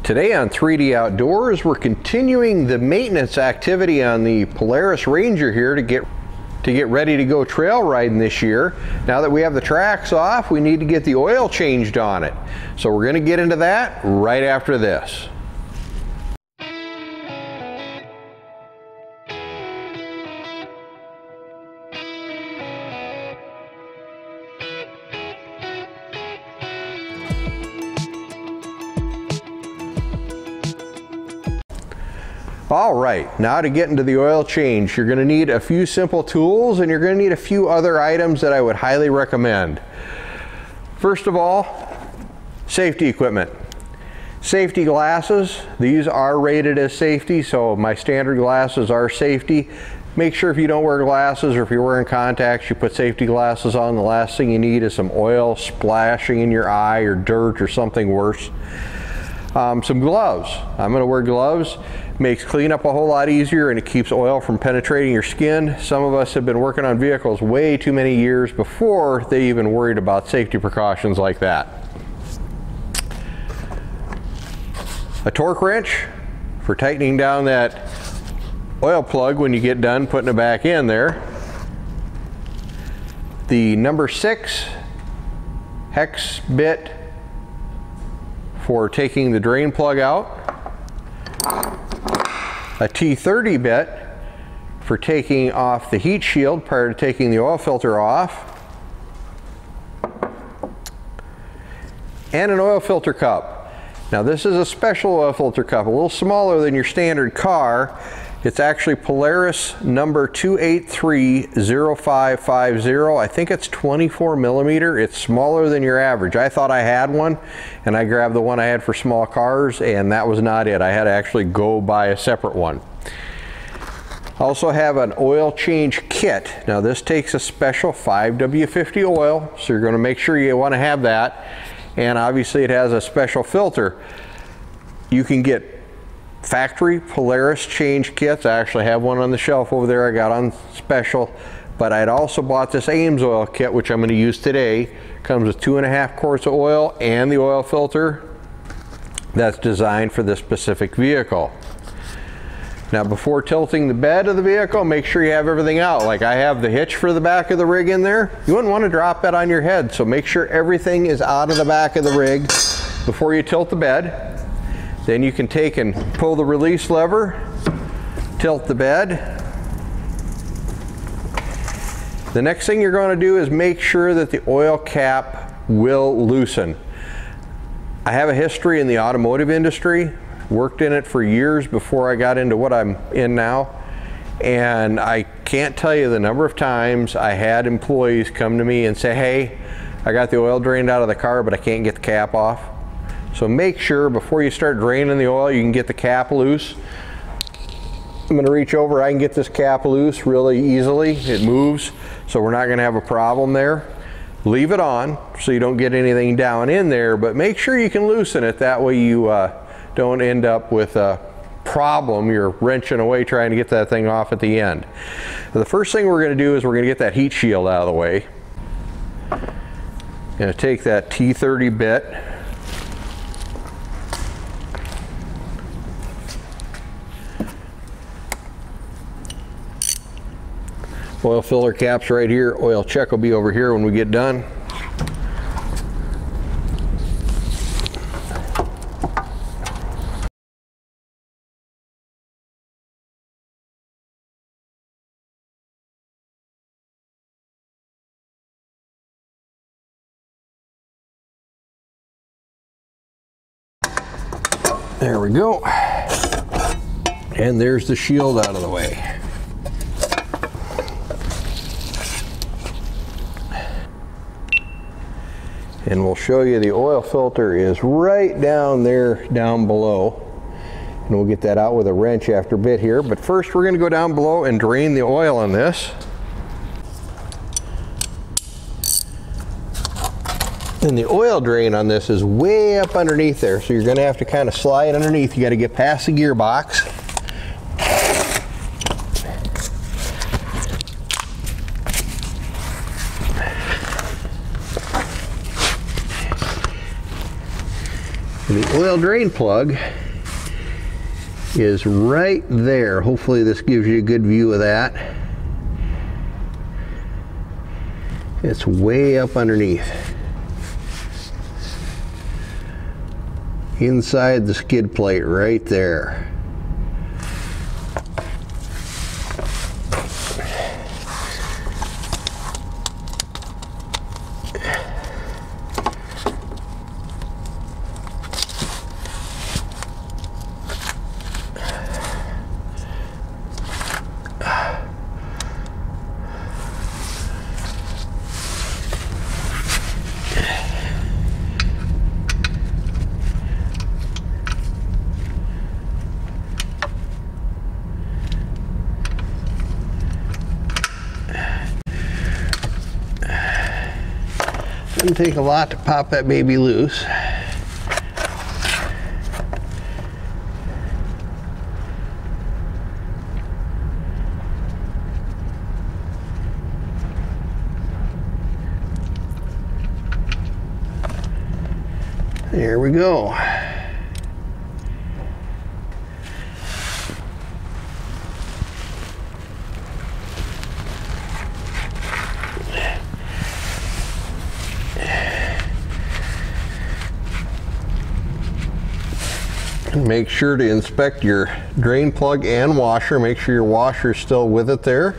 Today on 3D Outdoors, we're continuing the maintenance activity on the Polaris Ranger here to get ready to go trail riding this year. Now that we have the tracks off, we need to get the oil changed on it. So we're going to get into that right after this. All right, now to get into the oil change, you're going to need a few simple tools and you're going to need a few other items that I would highly recommend. First of all, safety equipment. Safety glasses, these are rated as safety, so my standard glasses are safety. Make sure if you don't wear glasses or if you're wearing contacts, you put safety glasses on. The last thing you need is some oil splashing in your eye or dirt or something worse. Some gloves. I'm going to wear gloves. Makes cleanup a whole lot easier and it keeps oil from penetrating your skin. Some of us have been working on vehicles way too many years before they even worried about safety precautions like that. A torque wrench for tightening down that oil plug when you get done putting it back in there. The number 6 hex bit for taking the drain plug out. A T30 bit for taking off the heat shield prior to taking the oil filter off. And an oil filter cup. Now this is a special oil filter cup, a little smaller than your standard car. It's actually Polaris number 2830550. I think it's 24 millimeter. It's smaller than your average. I thought I had one and I grabbed the one I had for small cars and that was not it. I had to actually go buy a separate one. I also have an oil change kit. Now this takes a special 5W50 oil, so you're going to make sure you want to have that. And obviously it has a special filter. You can get factory Polaris change kits. I actually have one on the shelf over there I got on special, but I'd also bought this Ames oil kit, which I'm going to use today. Comes with 2.5 quarts of oil and the oil filter that's designed for this specific vehicle. Now before tilting the bed of the vehicle, make sure you have everything out. Like I have the hitch for the back of the rig in there. You wouldn't want to drop that on your head, so make sure everything is out of the back of the rig before you tilt the bed. Then you can take and pull the release lever, tilt the bed. The next thing you're going to do is make sure that the oil cap will loosen. I have a history in the automotive industry, worked in it for years before I got into what I'm in now, and I can't tell you the number of times I had employees come to me and say, hey, I got the oil drained out of the car but I can't get the cap off. So make sure before you start draining the oil you can get the cap loose. I'm going to reach over, I can get this cap loose really easily. It moves, so we're not going to have a problem there. Leave it on so you don't get anything down in there, but make sure you can loosen it. That way you don't end up with a problem. You're wrenching away trying to get that thing off at the end. The first thing we're going to do is we're going to get that heat shield out of the way. Going to take that T30 bit. Oil filler caps right here. Oil check will be over here when we get done. There we go. And there's the shield out of the way. And we'll show you the oil filter is right down there, down below. And we'll get that out with a wrench after a bit here. But first we're going to go down below and drain the oil on this. And the oil drain on this is way up underneath there. So you're going to have to kind of slide underneath. You got to get past the gearbox. And the oil drain plug is right there. Hopefully this gives you a good view of that. It's way up underneath. Inside the skid plate right there. Doesn't take a lot to pop that baby loose. There we go. Make sure to inspect your drain plug and washer. Make sure your washer is still with it there.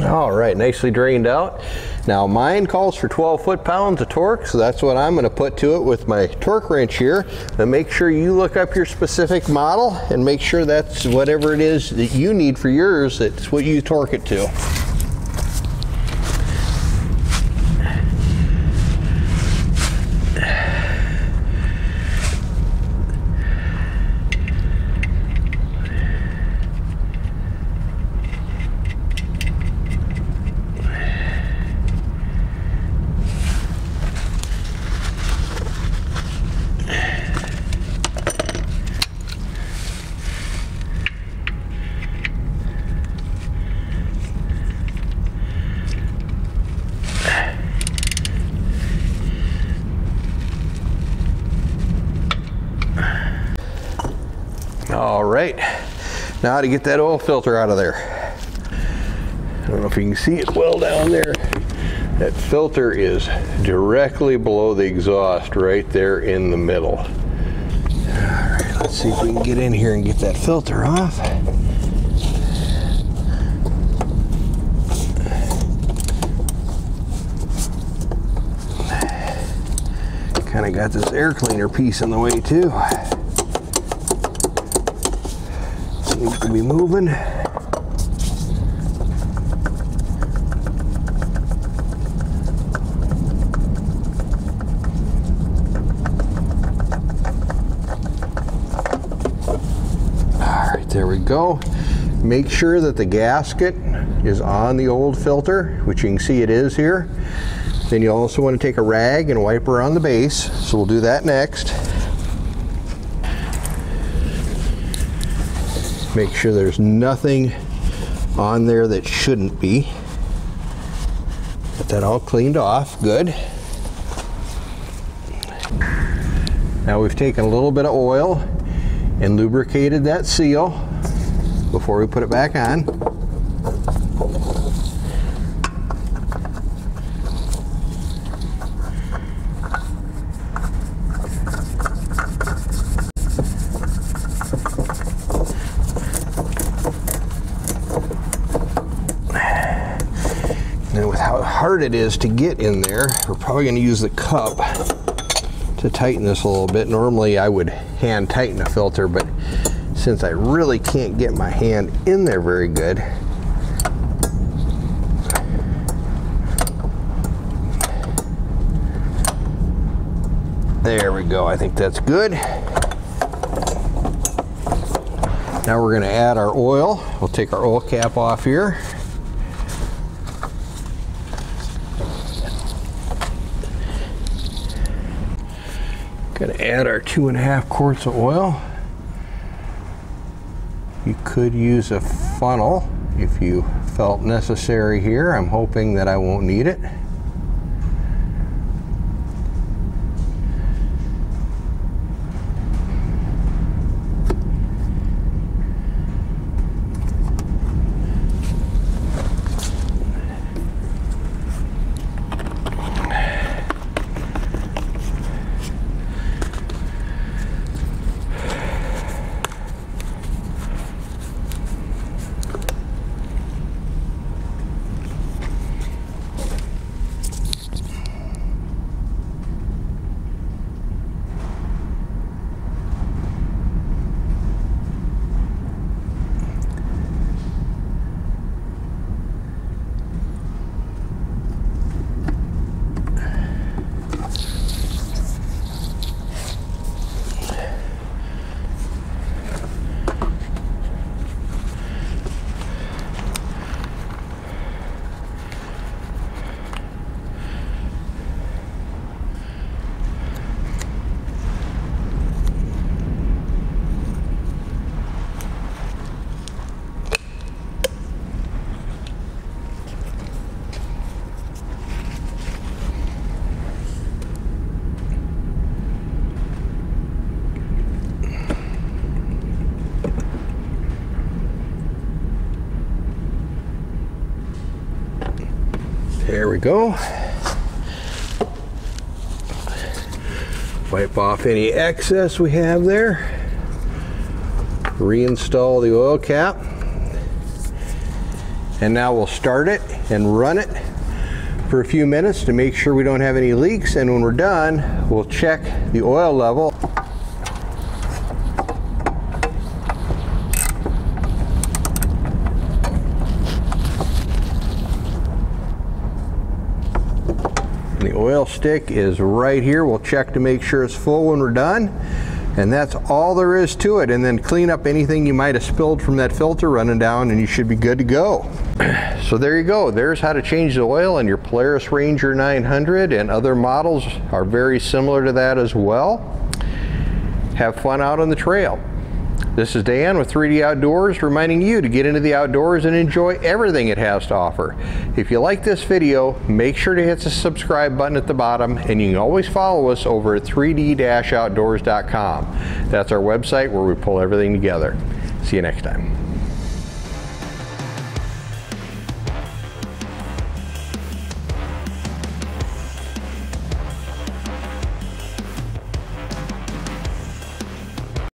All right, nicely drained out. Now mine calls for 12 foot-pounds of torque, so that's what I'm going to put to it with my torque wrench here. But make sure you look up your specific model and make sure that's whatever it is that you need for yours, that's what you torque it to. All right, now to get that oil filter out of there. I don't know if you can see it well down there. That filter is directly below the exhaust, right there in the middle. All right, let's see if we can get in here and get that filter off. Kind of got this air cleaner piece in the way too. Seems to be moving. Alright, there we go. Make sure that the gasket is on the old filter, which you can see it is here. Then you also want to take a rag and wipe around the base, so we'll do that next. Make sure there's nothing on there that shouldn't be. Get that all cleaned off, good. Now we've taken a little bit of oil and lubricated that seal before we put it back on. And with how hard it is to get in there, we're probably going to use the cup to tighten this a little bit. Normally I would hand tighten a filter, but since I really can't get my hand in there very good, there we go. I think that's good. Now we're going to add our oil. We'll take our oil cap off here. Going to add our 2.5 quarts of oil. You could use a funnel if you felt necessary here. I'm hoping that I won't need it. There we go. Wipe off any excess we have there. Reinstall the oil cap. And now we'll start it and run it for a few minutes to make sure we don't have any leaks. And when we're done, we'll check the oil level. The oil stick is right here. We'll check to make sure it's full when we're done. And that's all there is to it. And then clean up anything you might have spilled from that filter running down and you should be good to go. So there you go. There's how to change the oil in your Polaris Ranger 900, and other models are very similar to that as well. Have fun out on the trail. This is Dan with 3D Outdoors, reminding you to get into the outdoors and enjoy everything it has to offer. If you like this video, make sure to hit the subscribe button at the bottom, and you can always follow us over at 3d-outdoors.com. That's our website where we pull everything together. See you next time.